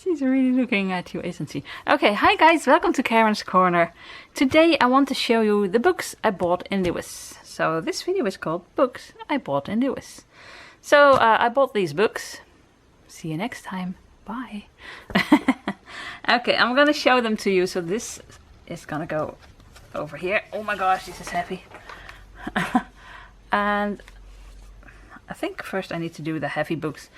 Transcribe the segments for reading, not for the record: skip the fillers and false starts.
She's really looking at you, isn't she? Okay, hi guys, welcome to Karen's Corner. Today I want to show you the books I bought in Lewes. So this video is called Books I Bought in Lewes. So I bought these books. See you next time. Bye. Okay, I'm gonna show them to you. So this is gonna go over here. Oh my gosh, this is heavy. And I think first I need to do the heavy books.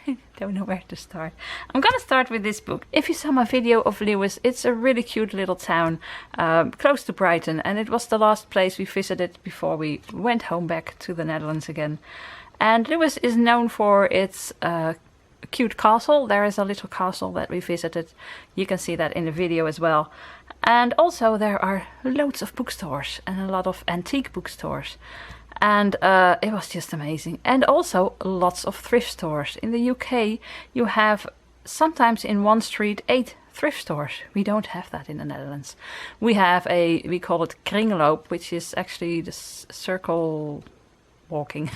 I don't know where to start. I'm gonna start with this book. If you saw my video of Lewes, it's a really cute little town close to Brighton, and it was the last place we visited before we went home back to the Netherlands again. And Lewes is known for its cute castle. There is a little castle that we visited. You can see that in the video as well. And also there are loads of bookstores and a lot of antique bookstores. And it was just amazing. And also lots of thrift stores. In the UK you have sometimes in one street 8 thrift stores. We don't have that in the Netherlands. We have we call it kringloop, which is actually the circle walking.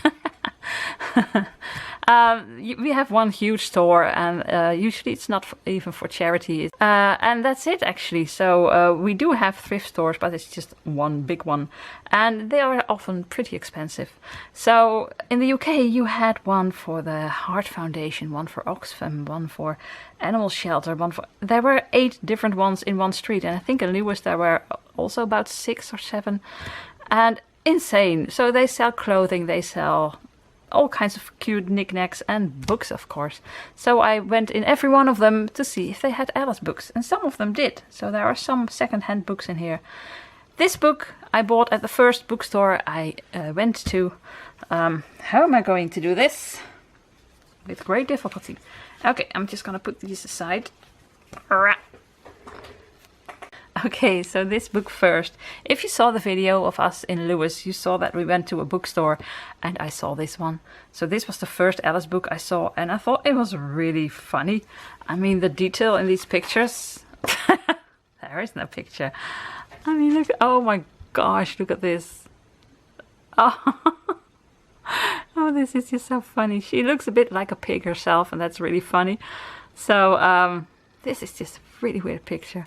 We have one huge store, and usually it's not even for charity, and that's it actually. So we do have thrift stores, but it's just one big one, and they are often pretty expensive. So in the UK you had one for the Heart Foundation, one for Oxfam, one for Animal Shelter, there were 8 different ones in one street, and I think in Lewes there were also about 6 or 7, and insane. So they sell clothing, they sell all kinds of cute knickknacks and books, of course. So I went in every one of them to see if they had Alice books, and some of them did. So there are some second-hand books in here. This book I bought at the first bookstore I went to. How am I going to do this? With great difficulty. Okay, I'm just gonna put these aside. Okay, so this book first. If you saw the video of us in Lewes, you saw that we went to a bookstore and I saw this one. So this was the first Alice book I saw, and I thought it was really funny. I mean, the detail in these pictures. There is no picture. I mean, look, oh my gosh, look at this. Oh. Oh, this is just so funny. She looks a bit like a pig herself, and that's really funny. So this is just a really weird picture.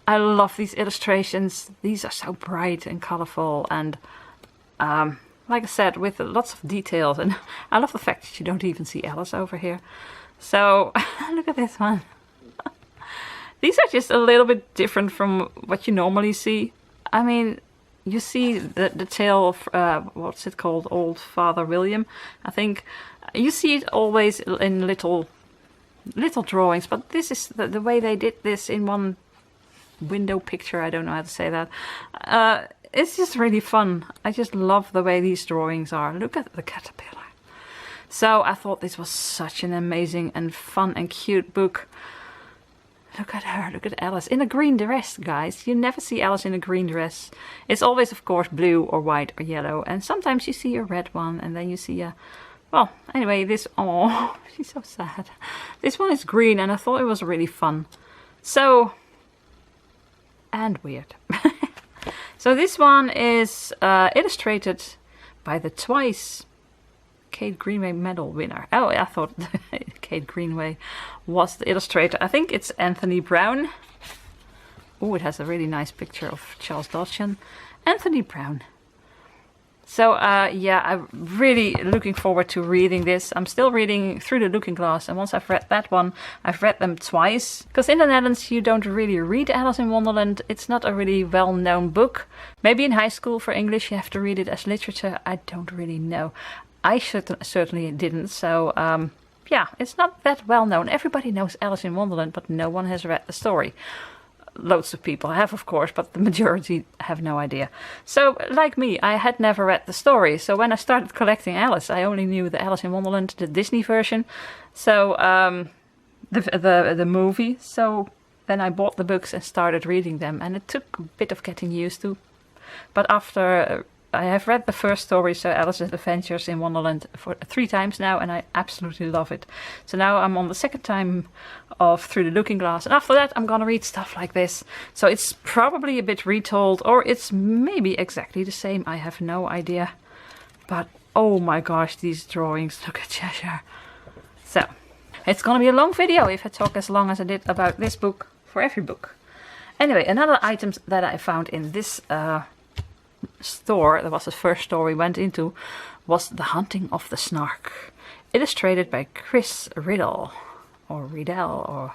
I love these illustrations. These are so bright and colorful, and like I said, with lots of details. And I love the fact that you don't even see Alice over here. So look at this one. These are just a little bit different from what you normally see. I mean, you see the tale of what's it called, Old Father William, I think. You see it always in little drawings, but this is the way they did this in one window picture. I don't know how to say that. It's just really fun. I just love the way these drawings are. Look at the caterpillar. So I thought this was such an amazing and fun and cute book. Look at her, look at Alice in a green dress, guys. You never see Alice in a green dress. It's always, of course, blue or white or yellow, and sometimes you see a red one, and then you see a, well, anyway, this, oh, she's so sad. This one is green, and I thought it was really fun. So, and weird. So this one is illustrated by the twice Kate Greenway medal winner. Oh, I thought Kate Greenway was the illustrator. I think it's Anthony Brown. Oh, it has a really nice picture of Charles Dodgson. Anthony Brown. So yeah, I'm really looking forward to reading this. I'm still reading Through the Looking Glass, and once I've read that one, I've read them twice. Because in the Netherlands you don't really read Alice in Wonderland. It's not a really well-known book. Maybe in high school for English you have to read it as literature. I don't really know. I certainly didn't, so yeah, it's not that well known. Everybody knows Alice in Wonderland, but no one has read the story. Loads of people have, of course, but the majority have no idea. So, like me, I had never read the story. So when I started collecting Alice, I only knew the Alice in Wonderland, the Disney version. So, the movie. So then I bought the books and started reading them. And it took a bit of getting used to. But after I have read the first story, so Alice's Adventures in Wonderland, for 3 times now, and I absolutely love it. So now I'm on the second time of Through the Looking Glass, and after that I'm gonna read stuff like this. So it's probably a bit retold, or it's maybe exactly the same, I have no idea. But oh my gosh, these drawings, look at Cheshire. So It's gonna be a long video if I talk as long as I did about this book for every book. Anyway, another item that I found in this store, that was the first store we went into, was The Hunting of the Snark, illustrated by Chris Riddell, or Riddell, or...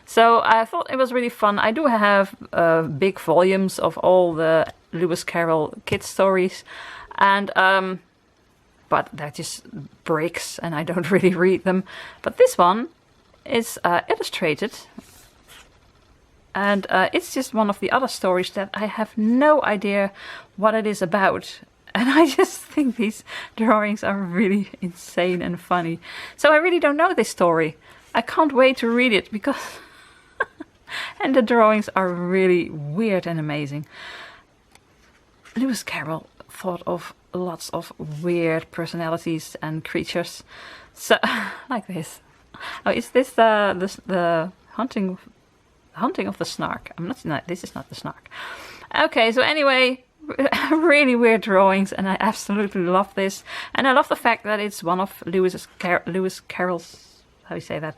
So I thought it was really fun. I do have big volumes of all the Lewis Carroll kids stories, and but they're just bricks and I don't really read them. But this one is illustrated, and it's just one of the other stories that I have no idea what it is about. And I just think these drawings are really insane and funny. So I really don't know this story. I can't wait to read it because... and the drawings are really weird and amazing. Lewis Carroll thought of lots of weird personalities and creatures. So, like this. Oh, is this the hunting of the snark? This is not the snark. Okay, so anyway, really weird drawings, and I absolutely love this. And I love the fact that it's one of Lewis Carroll's, how do you say that,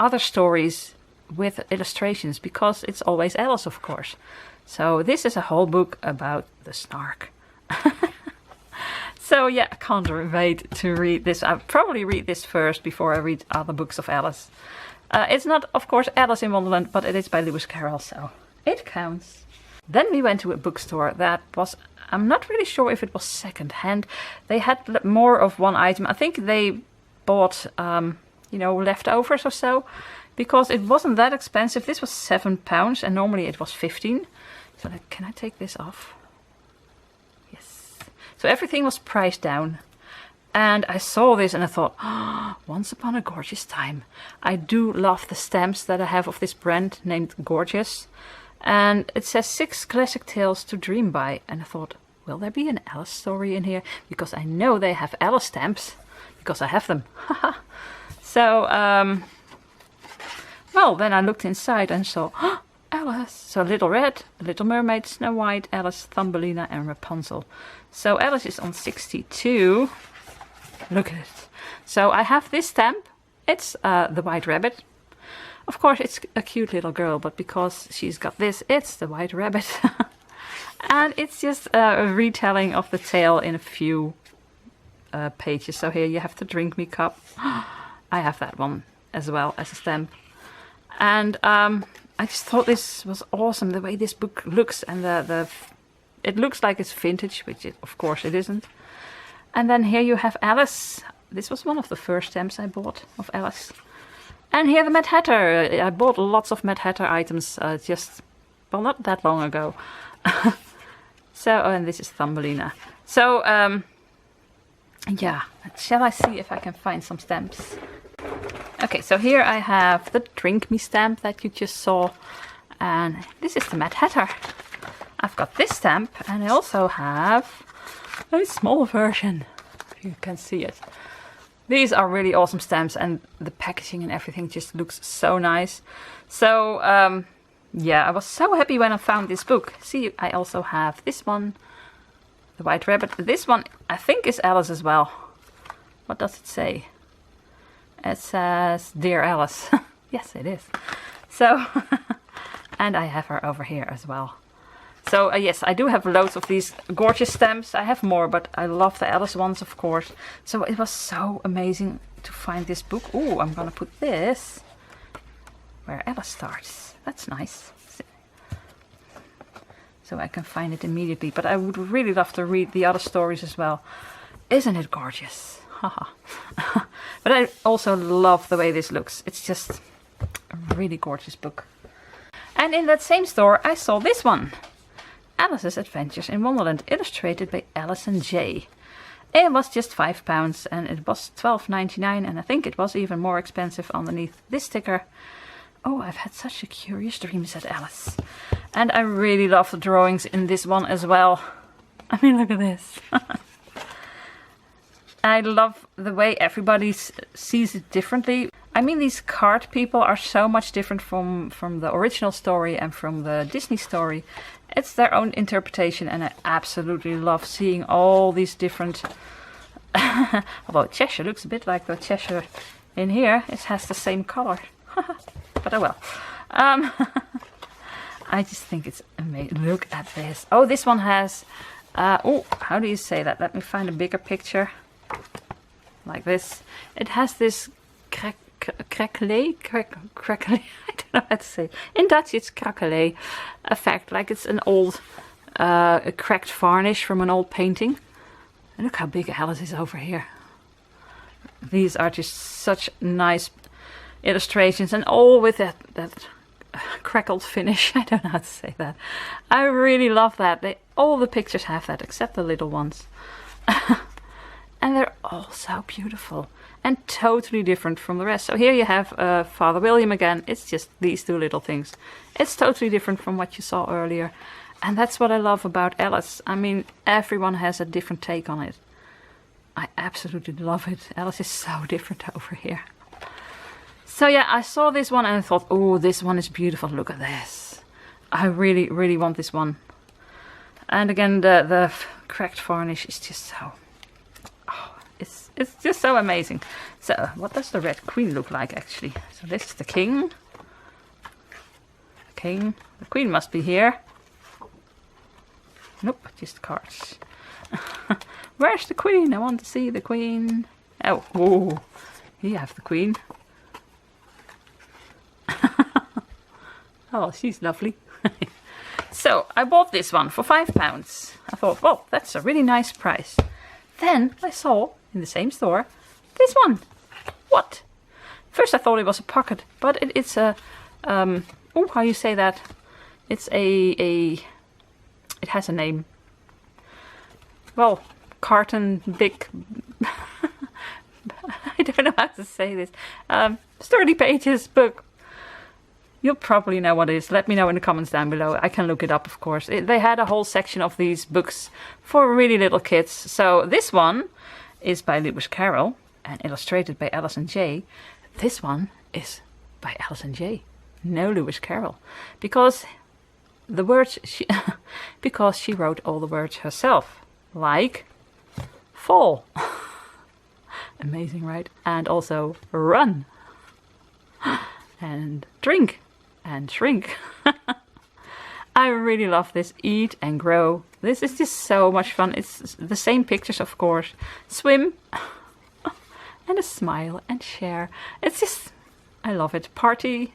other stories with illustrations, because it's always Alice, of course. So this is a whole book about the snark. So yeah, I can't wait to read this. I'll probably read this first before I read other books of Alice. It's not, of course, Alice in Wonderland, but it is by Lewis Carroll, so it counts. Then we went to a bookstore that was, I'm not really sure if it was second hand. They had more of one item. I think they bought, leftovers or so, because it wasn't that expensive. This was £7 and normally it was 15. So can I take this off? Yes. So everything was priced down. And I saw this and I thought, oh, Once Upon a Gorgeous Time. I do love the stamps that I have of this brand named Gorgeous. And it says 6 classic tales to dream by. And I thought, will there be an Alice story in here? Because I know they have Alice stamps. Because I have them. So, well, then I looked inside and saw, oh, Alice. So Little Red, Little Mermaid, Snow White, Alice, Thumbelina and Rapunzel. So Alice is on 62. Look at it. So I have this stamp. It's the White Rabbit. Of course, it's a cute little girl, but because she's got this, it's the White Rabbit. And it's just a retelling of the tale in a few pages. So here you have the Drink Me cup. I have that one as well as a stamp. And I just thought this was awesome, the way this book looks, and it looks like it's vintage, which of course it isn't. And then here you have Alice. This was one of the first stamps I bought of Alice. And here the Mad Hatter. I bought lots of Mad Hatter items not that long ago. So, and this is Thumbelina. So, yeah, shall I see if I can find some stamps? Okay, so here I have the Drink Me stamp that you just saw. And this is the Mad Hatter. I've got this stamp, and I also have a small version, if you can see it. These are really awesome stamps, and the packaging and everything just looks so nice. So, yeah, I was so happy when I found this book. See, I also have this one, the White Rabbit. This one, I think, is Alice as well. What does it say? It says, Dear Alice. Yes, it is. So, and I have her over here as well. So, yes, I do have loads of these gorgeous stamps. I have more, but I love the Alice ones, of course. So it was so amazing to find this book. Oh, I'm going to put this where Alice starts. That's nice. So I can find it immediately. But I would really love to read the other stories as well. Isn't it gorgeous? Haha. But I also love the way this looks. It's just a really gorgeous book. And in that same store, I saw this one. Alice's Adventures in Wonderland, illustrated by Alison J. It was just £5 and it was $12.99, and I think it was even more expensive underneath this sticker. Oh, I've had such a curious dream, said Alice. And I really love the drawings in this one as well. I mean, look at this. I love the way everybody sees it differently. I mean, these card people are so much different from the original story and from the Disney story. It's their own interpretation, and I absolutely love seeing all these different... Although Cheshire looks a bit like the Cheshire in here it has the same color. But oh well. I just think it's amazing. Look at this. Oh, this one has, oh, how do you say that? Let me find a bigger picture. Like this. It has this crackle, I don't know how to say. In Dutch it's crackle effect, like it's an old a cracked varnish from an old painting. And look how big Alice is over here. These are just such nice illustrations, and all with that crackled finish. I don't know how to say that. I really love that. All the pictures have that except the little ones. And they're all so beautiful and totally different from the rest. So here you have Father William again. It's just these two little things. It's totally different from what you saw earlier. And that's what I love about Alice. I mean, everyone has a different take on it. I absolutely love it. Alice is so different over here. So yeah, I saw this one and I thought, oh, this one is beautiful. Look at this. I really, really want this one. And again, the cracked varnish is just so... Oh, it's just so amazing. So what does the Red Queen look like actually? So this is the King. The Queen must be here. Nope, just cards. Where's the Queen? I want to see the Queen. Oh, whoa. Here you have the Queen. Oh, she's lovely. So I bought this one for £5. I thought, well, that's a really nice price. Then I saw in the same store this one. What? First I thought it was a pocket, but it's a oh, how you say that? It's it has a name. Well, carton big. I don't know how to say this. 30 pages book. You'll probably know what it is. Let me know in the comments down below. I can look it up, of course. They had a whole section of these books for really little kids. So this one is by Lewis Carroll and illustrated by Alice and Jay. This one is by Alice and Jay. No Lewis Carroll. Because the words because she wrote all the words herself. Like fall. Amazing, right? And also run. And drink. And shrink. I really love this. Eat and grow. This is just so much fun. It's the same pictures, of course. Swim. And a smile and share. It's just, I love it. Party.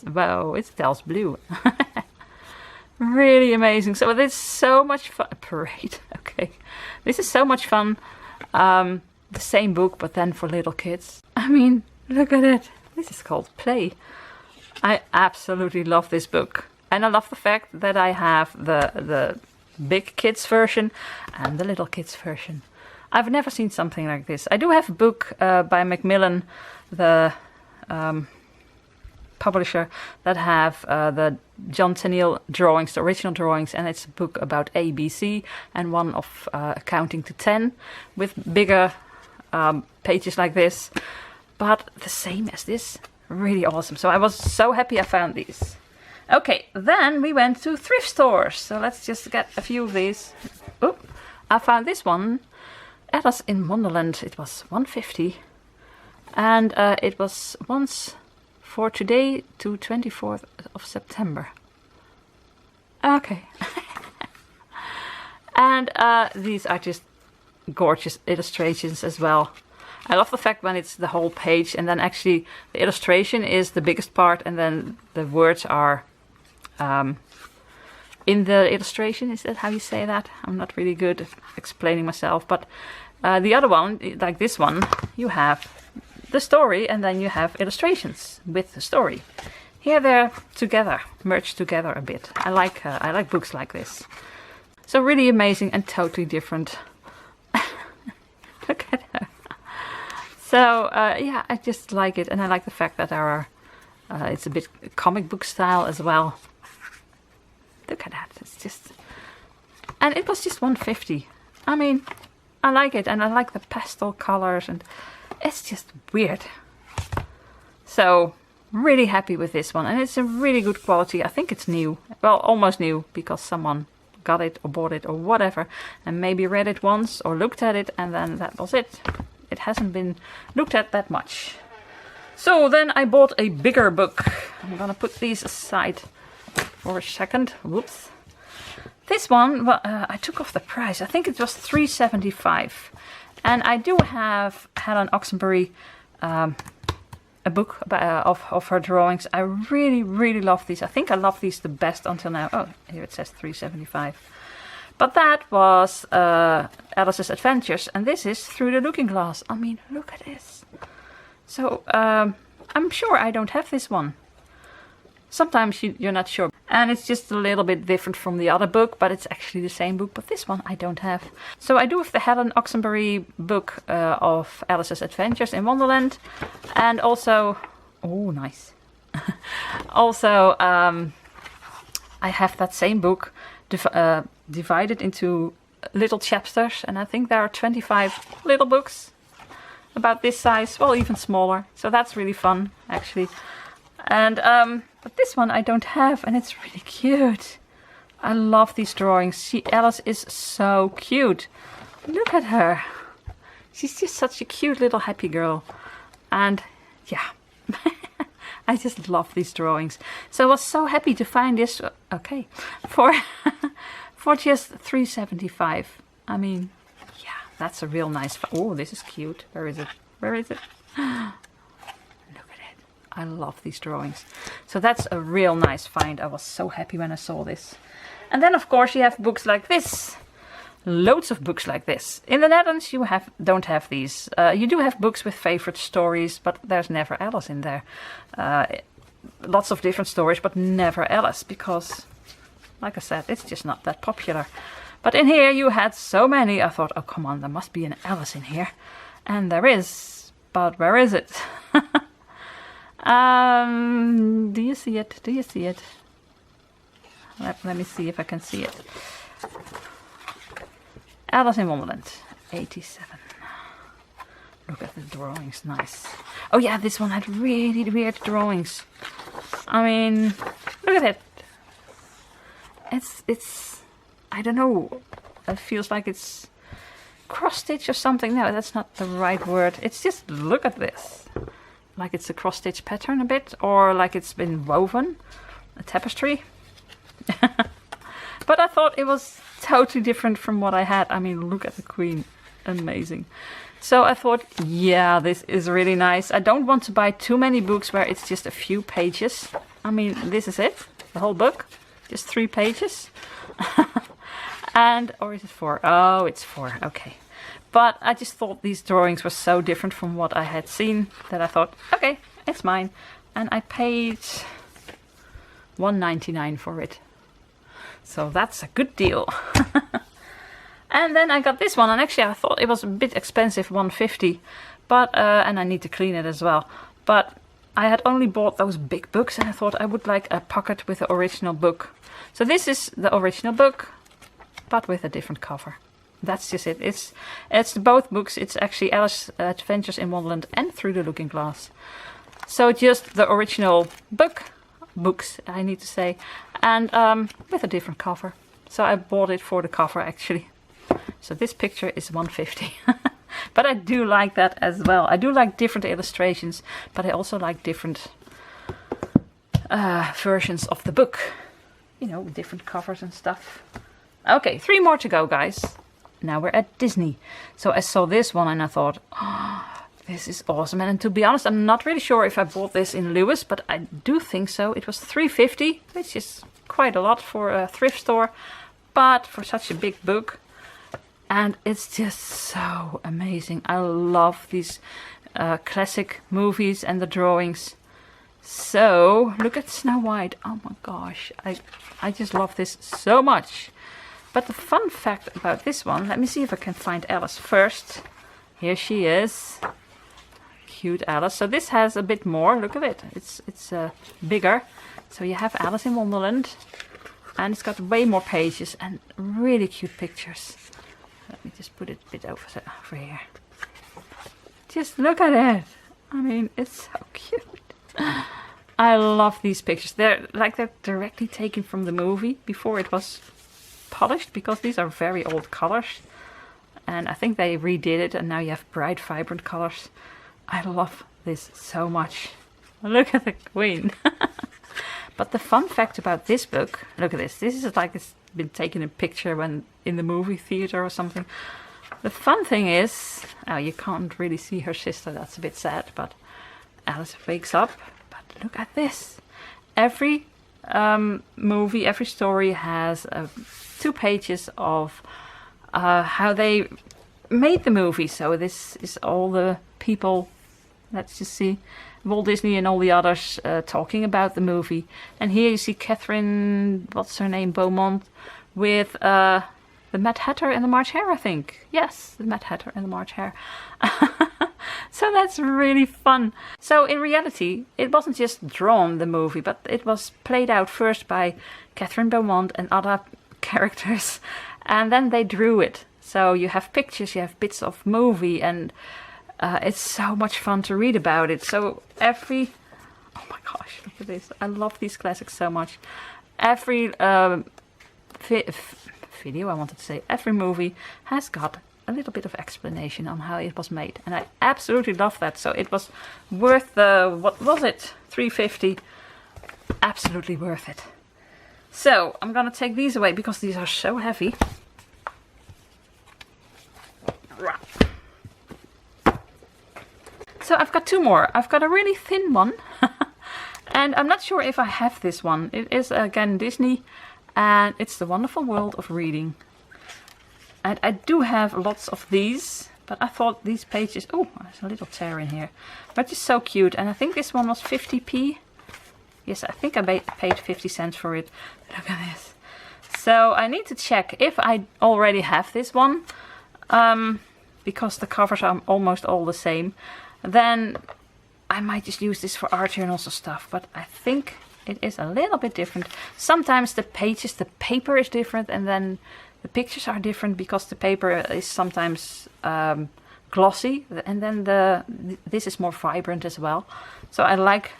Wow, it's Del's Blue. Really amazing. So it's so much fun. Parade. Okay. This is so much fun. The same book, but then for little kids. I mean, look at it. This is called Play. I absolutely love this book. And I love the fact that I have the big kids version and the little kids version. I've never seen something like this. I do have a book by Macmillan, the publisher, that have the John Tenniel drawings, the original drawings, and it's a book about ABC and one of counting to 10 with bigger pages like this. But the same as this. Really awesome. So I was so happy I found these. Okay, then we went to thrift stores. So let's just get a few of these. Oh, I found this one. Alice in Wonderland. It was £1.50. And it was once for today to 24th of September. Okay. And these are just gorgeous illustrations as well. I love the fact when it's the whole page and then actually the illustration is the biggest part and then the words are in the illustration. Is that how you say that? I'm not really good at explaining myself, but the other one, like this one, you have the story and then you have illustrations with the story. Here they're together, merged together a bit. I like books like this. So really amazing and totally different. Look at her. So yeah, I just like it, and I like the fact that there are, it's a bit comic book style as well. Look at that, it's just, and it was just £1.50. I mean, I like it, and I like the pastel colors, and it's just weird. So really happy with this one, and it's a really good quality. I think it's new, well, almost new, because someone got it or bought it or whatever, and maybe read it once or looked at it, and then that was it. It hasn't been looked at that much. So then I bought a bigger book. I'm gonna put these aside for a second. Whoops. This one, well, I took off the price. I think it was $3.75. And I do have Helen Oxenbury, a book of her drawings. I really, really love these. I think I love these the best until now. Oh, here it says $3.75. But that was Alice's Adventures, and this is Through the Looking Glass. I mean, look at this. So, I'm sure I don't have this one. Sometimes you're not sure. And it's just a little bit different from the other book, but it's actually the same book. But this one I don't have. So I do have the Helen Oxenbury book of Alice's Adventures in Wonderland. And also... Oh, nice. Also, I have that same book divided into little chapters. And I think there are 25 little books about this size. Well, even smaller. So that's really fun, actually. And but this one I don't have, and it's really cute. I love these drawings. Alice is so cute. Look at her. She's just such a cute little happy girl. And yeah, I just love these drawings. So I was so happy to find this. Okay, for just $3.75. I mean, yeah, that's a real nice. Oh, this is cute. Where is it? Where is it? I love these drawings. So that's a real nice find. I was so happy when I saw this. And then of course you have books like this. Loads of books like this. In the Netherlands you don't have these. You do have books with favorite stories, but there's never Alice in there. Lots of different stories, but never Alice, because, like I said, it's just not that popular. But in here you had so many. I thought, oh come on, there must be an Alice in here. And there is. But where is it? Do you see it? Do you see it? Let me see if I can see it. Alice in Wonderland, 87. Look at the drawings, nice. Oh yeah, this one had really weird drawings. I mean, look at it. It's, I don't know. It feels like it's cross stitch or something. No, that's not the right word. It's just, look at this. Like it's a cross stitch pattern a bit, or like it's been woven, a tapestry. But I thought it was totally different from what I had. I mean, look at the Queen, amazing. So I thought, yeah, this is really nice. I don't want to buy too many books where it's just a few pages. I mean, this is it, the whole book, just 3 pages. And, or is it 4? Oh, it's 4, okay. But I just thought these drawings were so different from what I had seen that I thought, okay, it's mine. And I paid $1.99 for it. So that's a good deal. And then I got this one, and actually I thought it was a bit expensive, $1.50. But, and I need to clean it as well. But I had only bought those big books, and I thought I would like a pocket with the original book. So this is the original book, but with a different cover. That's just it. It's both books. It's actually Alice's Adventures in Wonderland and Through the Looking Glass. So just the original books, I need to say, and with a different cover. So I bought it for the cover actually. So this picture is $1.50. But I do like that as well. I do like different illustrations, but I also like different versions of the book. You know, different covers and stuff. Okay, 3 more to go, guys. Now we're at Disney. So I saw this one and I thought, oh, this is awesome. And to be honest, I'm not really sure if I bought this in Lewes, but I do think so. It was $3.50, which is quite a lot for a thrift store, but for such a big book. And it's just so amazing. I love these classic movies and the drawings. So look at Snow White. Oh my gosh, I just love this so much. But the fun fact about this one, let me see if I can find Alice first. Here she is. Cute Alice. So this has a bit more, look at it. It's bigger. So you have Alice in Wonderland. And it's got way more pages and really cute pictures. Let me just put it a bit over here. Just look at it. I mean, it's so cute. I love these pictures. They're directly taken from the movie before it was polished, because these are very old colors, and I think they redid it and now you have bright vibrant colors. I love this so much. Look at the queen. But the fun fact about this book, look at this. This is like it's been taken a picture when in the movie theater or something. The fun thing is, oh, you can't really see her sister. That's a bit sad, but Alice wakes up. But look at this. Every movie, every story has 2 pages of how they made the movie. So this is all the people, let's just see, Walt Disney and all the others talking about the movie. And here you see Catherine, what's her name, Beaumont, with the Mad Hatter and the March Hare, I think. Yes, the Mad Hatter and the March Hare. So that's really fun. So in reality, it wasn't just drawn, the movie, but it was played out first by Catherine Beaumont and other characters. And then they drew it. So you have pictures, you have bits of movie, and it's so much fun to read about it. So every... Oh my gosh, look at this. I love these classics so much. Every video, I wanted to say, every movie has got a little bit of explanation on how it was made. And I absolutely love that. So it was worth the... What was it? $3.50. Absolutely worth it. So I'm going to take these away because these are so heavy. So I've got 2 more. I've got a really thin one. And I'm not sure if I have this one. It is again Disney. And it's The Wonderful World of Reading. And I do have lots of these. But I thought these pages... Oh, there's a little tear in here. But it's so cute. And I think this one was 50p. Yes, I think I paid 50 cents for it. Look at this. So I need to check if I already have this one. Because the covers are almost all the same. Then I might just use this for art journals or stuff. But I think it is a little bit different. Sometimes the pages, the paper is different. And then the pictures are different because the paper is sometimes glossy. And then this is more vibrant as well. So I like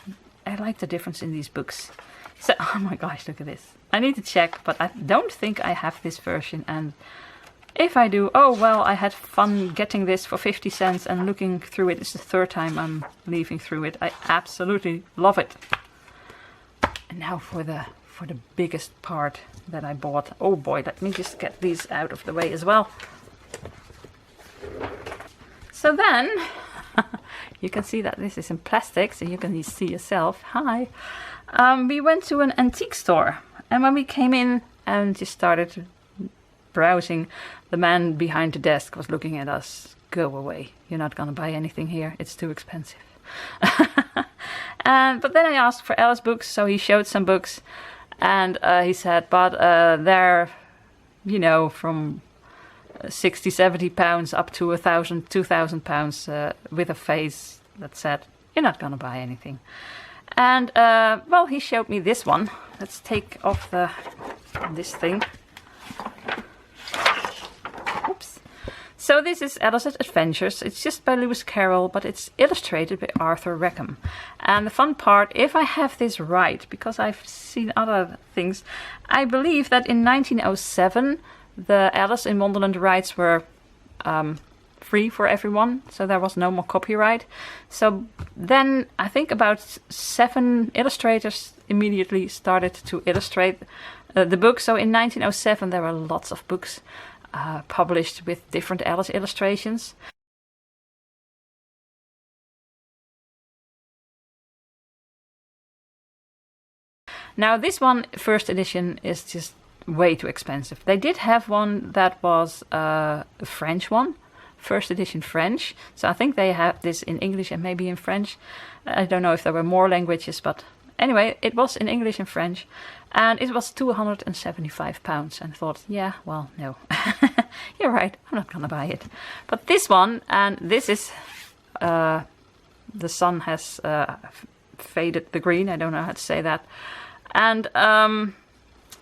the difference in these books. So, oh my gosh, look at this. I need to check, but I don't think I have this version. And if I do, oh well, I had fun getting this for 50 cents and looking through it. It's the 3rd time I'm leafing through it. I absolutely love it. And now for the biggest part that I bought. Oh boy, let me just get these out of the way as well. So then, you can see that this is in plastic, so you can see yourself. Hi. We went to an antique store, and when we came in and just started browsing, the man behind the desk was looking at us. Go away. You're not going to buy anything here. It's too expensive. But then I asked for Alice books, so he showed some books. And he said, but they're, you know, from 60, 70 pounds up to 1,000, 2,000 pounds with a face that said, you're not going to buy anything. And, well, he showed me this one. Let's take off this thing. Oops. So this is Alice's Adventures. It's just by Lewis Carroll, but it's illustrated by Arthur Rackham. And the fun part, if I have this right, because I've seen other things, I believe that in 1907 the Alice in Wonderland rights were free for everyone, so there was no more copyright. So then I think about 7 illustrators immediately started to illustrate the book. So in 1907 there were lots of books published with different Alice illustrations. Now this one, first edition, is just way too expensive. They did have one that was a French one, first edition French. So I think they have this in English and maybe in French. I don't know if there were more languages, but anyway, it was in English and French. And it was £275. And I thought, yeah, well, no. You're right, I'm not gonna buy it. But this one, and this is, the sun has faded the green, I don't know how to say that. And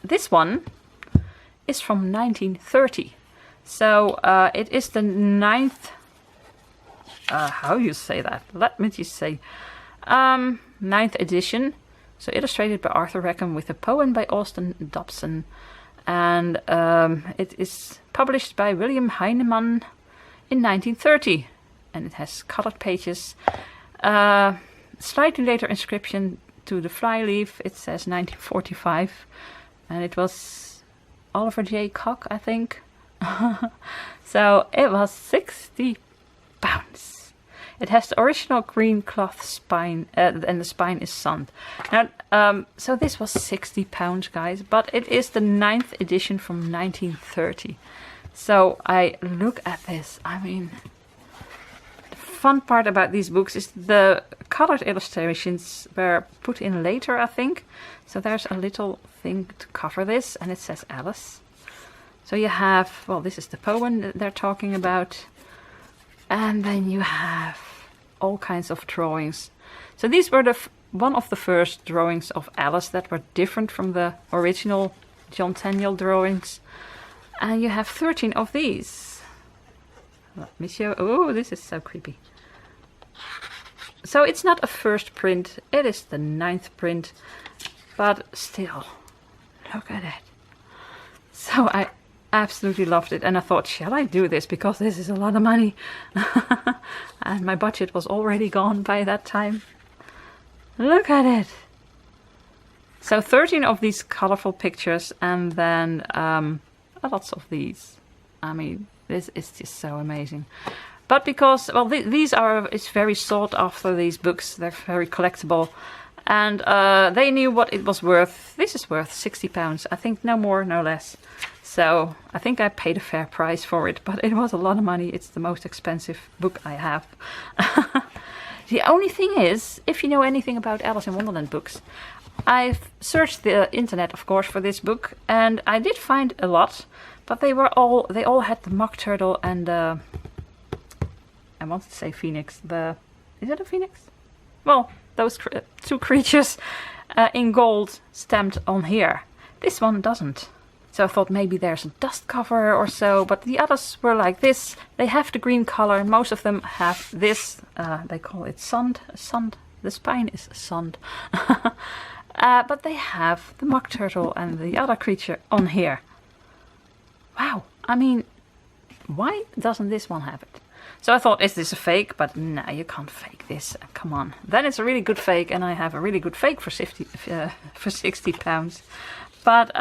this one is from 1930. So it is the 9th, how you say that? Let me just say, 9th edition. So illustrated by Arthur Rackham with a poem by Austin Dobson. And it is published by William Heinemann in 1930. and it has colored pages. Slightly later inscription to the flyleaf. It says 1945, and it was Oliver J. Cock, I think. So it was £60. It has the original green cloth spine, and the spine is sunned. Now, so this was £60, guys, but it is the 9th edition from 1930. So I look at this. I mean, the fun part about these books is the colored illustrations were put in later, I think. So there's a little thing to cover this, and it says Alice. So you have, well, this is the poem that they're talking about. And then you have all kinds of drawings. So these were one of the first drawings of Alice that were different from the original John Tenniel drawings. And you have 13 of these. Let me show. Oh, this is so creepy. So it's not a first print, it is the 9th print. But still, look at it. So I absolutely loved it, and I thought, shall I do this, because this is a lot of money. And my budget was already gone by that time. Look at it. So 13 of these colorful pictures, and then lots of these. I mean, this is just so amazing. But because, well, it's very sought after, these books. They're very collectible, and they knew what it was worth. This is worth £60, I think, no more, no less. So I think I paid a fair price for it, but it was a lot of money. It's the most expensive book I have. The only thing is, if you know anything about Alice in Wonderland books, I've searched the internet, of course, for this book, and I did find a lot, but they all had the mock turtle and I wanted to say phoenix. Is it a phoenix? Well, those two creatures in gold stamped on here. This one doesn't. So I thought maybe there's a dust cover or so, but the others were like this. They have the green color. Most of them have this. They call it sunned. The spine is sunned. But they have the mock turtle and the other creature on here. Wow. I mean, why doesn't this one have it? So I thought, is this a fake? But no, you can't fake this. Come on. Then it's a really good fake, and I have a really good fake for £60. But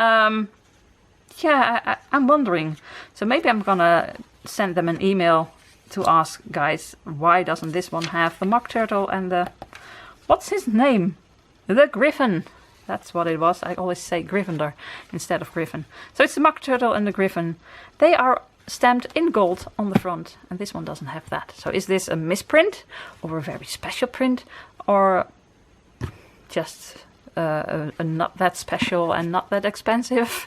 yeah, I'm wondering. So maybe I'm gonna send them an email to ask, guys, why doesn't this one have the mock turtle and the, what's his name? The griffin. That's what it was. I always say Gryffindor instead of griffin. So it's the mock turtle and the griffin. They are stamped in gold on the front, and this one doesn't have that. So is this a misprint or a very special print, or just a not that special and not that expensive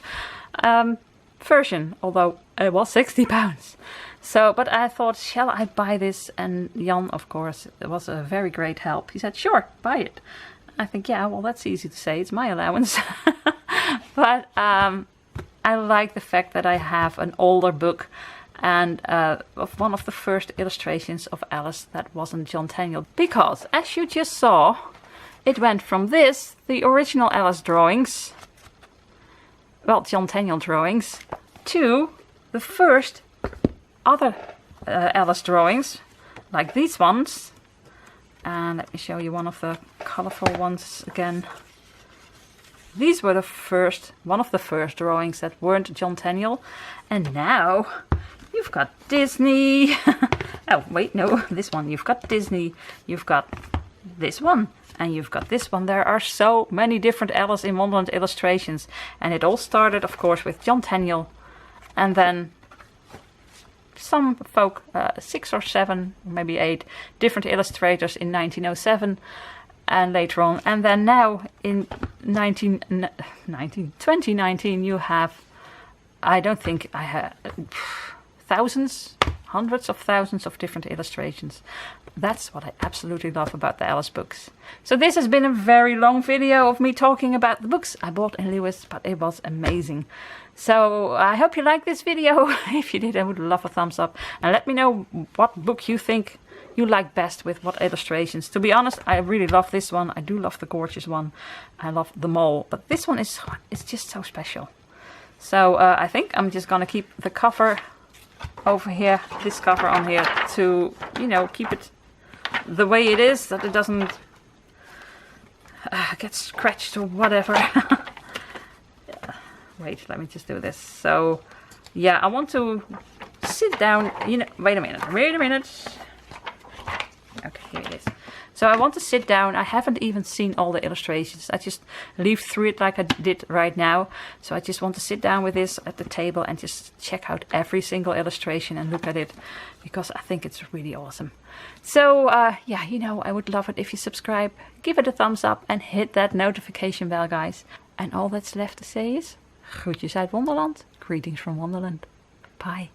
version, although it was £60. So, but I thought, shall I buy this? And Jan, of course, was a very great help. He said, sure, buy it. I think, yeah, well, that's easy to say. It's my allowance. But I like the fact that I have an older book, and of one of the first illustrations of Alice that wasn't John Tenniel. Because, as you just saw, it went from this, the original Alice drawings, well, John Tenniel drawings, to the first other Alice drawings, like these ones. And let me show you one of the colorful ones again. These were one of the first drawings that weren't John Tenniel. And now you've got Disney. Oh, wait, no, this one. You've got Disney. You've got this one. And you've got this one. There are so many different Alice in Wonderland illustrations. And it all started, of course, with John Tenniel. And then some folk, 6 or 7, maybe 8 different illustrators in 1907 and later on. And then now in 2019 you have, I don't think I had thousands, hundreds of thousands of different illustrations. That's what I absolutely love about the Alice books. So this has been a very long video of me talking about the books I bought in Lewes, but it was amazing. So I hope you liked this video. If you did, I would love a thumbs up. And let me know what book you think you like best with what illustrations. To be honest, I really love this one. I do love the gorgeous one. I love them all. But this one is just so special. So I think I'm just going to keep the cover over here, this cover on here, to, you know, keep it the way it is, that it doesn't get scratched or whatever. Wait, let me just do this. So yeah, I want to sit down, you know, wait a minute. Okay, here it is. So I want to sit down. I haven't even seen all the illustrations. I just leafed through it like I did right now. So I just want to sit down with this at the table and just check out every single illustration and look at it, because I think it's really awesome. So yeah, you know, I would love it if you subscribe, give it a thumbs up and hit that notification bell, guys. And all that's left to say is, groetjes uit Wonderland, greetings from Wonderland. Bye.